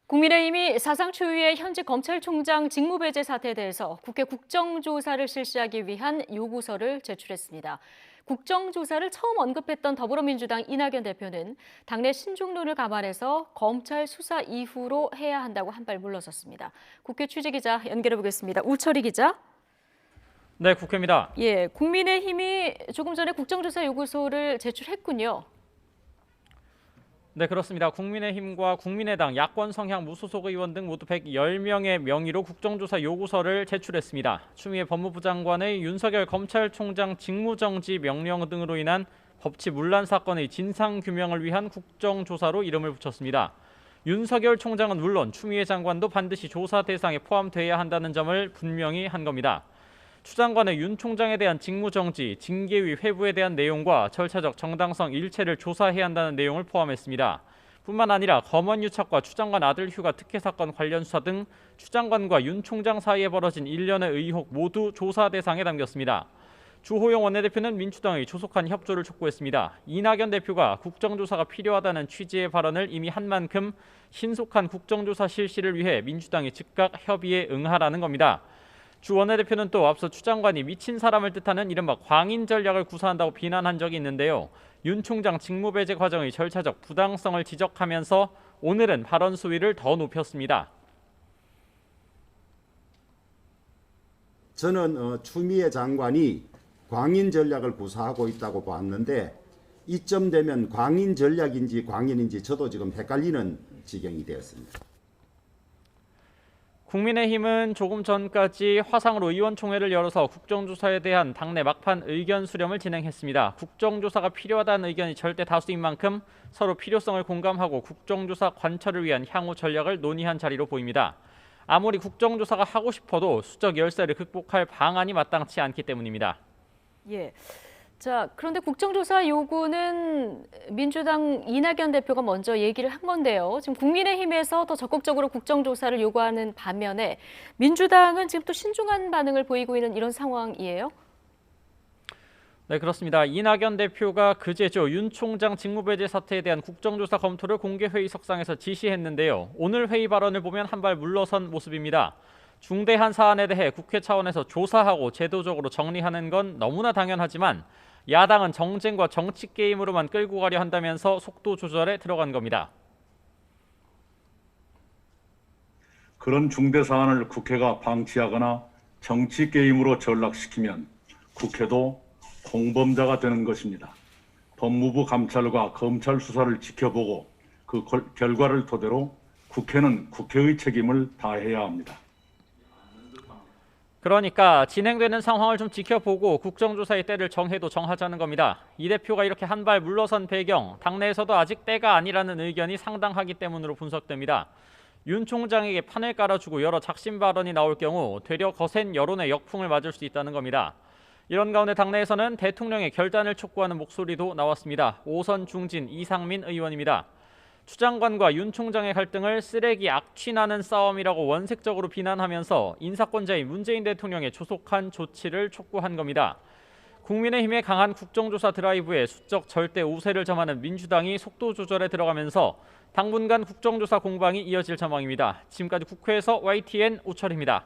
국민의힘이 사상 초유의 현직 검찰총장 직무배제 사태에 대해서 국회 국정조사를 실시하기 위한 요구서를 제출했습니다. 국정조사를 처음 언급했던 더불어민주당 이낙연 대표는 당내 신중론을 감안해서 검찰 수사 이후로 해야 한다고 한 발 물러섰습니다. 국회 취재기자 연결해 보겠습니다. 우철희 기자. 네, 국회입니다. 국민의힘이 조금 전에 국정조사 요구서를 제출했군요. 네, 그렇습니다. 국민의힘과 국민의당, 야권 성향 무소속 의원 등 모두 110명의 명의로 국정조사 요구서를 제출했습니다. 추미애 법무부 장관의 윤석열 검찰총장 직무정지 명령 등으로 인한 법치 문란 사건의 진상규명을 위한 국정조사로 이름을 붙였습니다. 윤석열 총장은 물론 추미애 장관도 반드시 조사 대상에 포함돼야 한다는 점을 분명히 한 겁니다. 추 장관의 윤 총장에 대한 직무정지, 징계위 회부에 대한 내용과 절차적 정당성 일체를 조사해야 한다는 내용을 포함했습니다. 뿐만 아니라 검언 유착과 추 장관 아들 휴가 특혜 사건 관련 수사 등 추 장관과 윤 총장 사이에 벌어진 일련의 의혹 모두 조사 대상에 담겼습니다. 주호영 원내대표는 민주당의 조속한 협조를 촉구했습니다. 이낙연 대표가 국정조사가 필요하다는 취지의 발언을 이미 한 만큼 신속한 국정조사 실시를 위해 민주당이 즉각 협의에 응하라는 겁니다. 주 원내대표는 또 앞서 추 장관이 미친 사람을 뜻하는 이른바 광인 전략을 구사한다고 비난한 적이 있는데요. 윤 총장 직무배제 과정의 절차적 부당성을 지적하면서 오늘은 발언 수위를 더 높였습니다. 저는 추미애 장관이 광인 전략을 구사하고 있다고 봤는데 이쯤 되면 광인 전략인지 광인인지 저도 지금 헷갈리는 지경이 되었습니다. 국민의힘은 조금 전까지 화상으로 의원총회를 열어서 국정조사에 대한 당내 막판 의견 수렴을 진행했습니다. 국정조사가 필요하다는 의견이 절대 다수인 만큼 서로 필요성을 공감하고 국정조사 관철을 위한 향후 전략을 논의한 자리로 보입니다. 아무리 국정조사가 하고 싶어도 수적 열세를 극복할 방안이 마땅치 않기 때문입니다. 그런데 국정조사 요구는 민주당 이낙연 대표가 먼저 얘기를 한 건데요. 지금 국민의힘에서 더 적극적으로 국정조사를 요구하는 반면에 민주당은 지금 또 신중한 반응을 보이고 있는 이런 상황이에요? 네, 그렇습니다. 이낙연 대표가 그제죠. 윤 총장 직무배제 사태에 대한 국정조사 검토를 공개회의석상에서 지시했는데요. 오늘 회의 발언을 보면 한 발 물러선 모습입니다. 중대한 사안에 대해 국회 차원에서 조사하고 제도적으로 정리하는 건 너무나 당연하지만 야당은 정쟁과 정치 게임으로만 끌고 가려 한다면서 속도 조절에 들어간 겁니다. 그런 중대 사안을 국회가 방치하거나 정치 게임으로 전락시키면 국회도 공범자가 되는 것입니다. 법무부 감찰과 검찰 수사를 지켜보고 그 결과를 토대로 국회는 국회의 책임을 다해야 합니다. 그러니까 진행되는 상황을 좀 지켜보고 국정조사의 때를 정해도 정하자는 겁니다. 이 대표가 이렇게 한 발 물러선 배경, 당내에서도 아직 때가 아니라는 의견이 상당하기 때문으로 분석됩니다. 윤 총장에게 판을 깔아주고 여러 작심 발언이 나올 경우 되려 거센 여론의 역풍을 맞을 수 있다는 겁니다. 이런 가운데 당내에서는 대통령의 결단을 촉구하는 목소리도 나왔습니다. 오선 중진 이상민 의원입니다. 추 장관과 윤 총장의 갈등을 쓰레기 악취나는 싸움이라고 원색적으로 비난하면서 인사권자인 문재인 대통령의 조속한 조치를 촉구한 겁니다. 국민의힘의 강한 국정조사 드라이브에 수적 절대 우세를 점하는 민주당이 속도 조절에 들어가면서 당분간 국정조사 공방이 이어질 전망입니다. 지금까지 국회에서 YTN 우철입니다.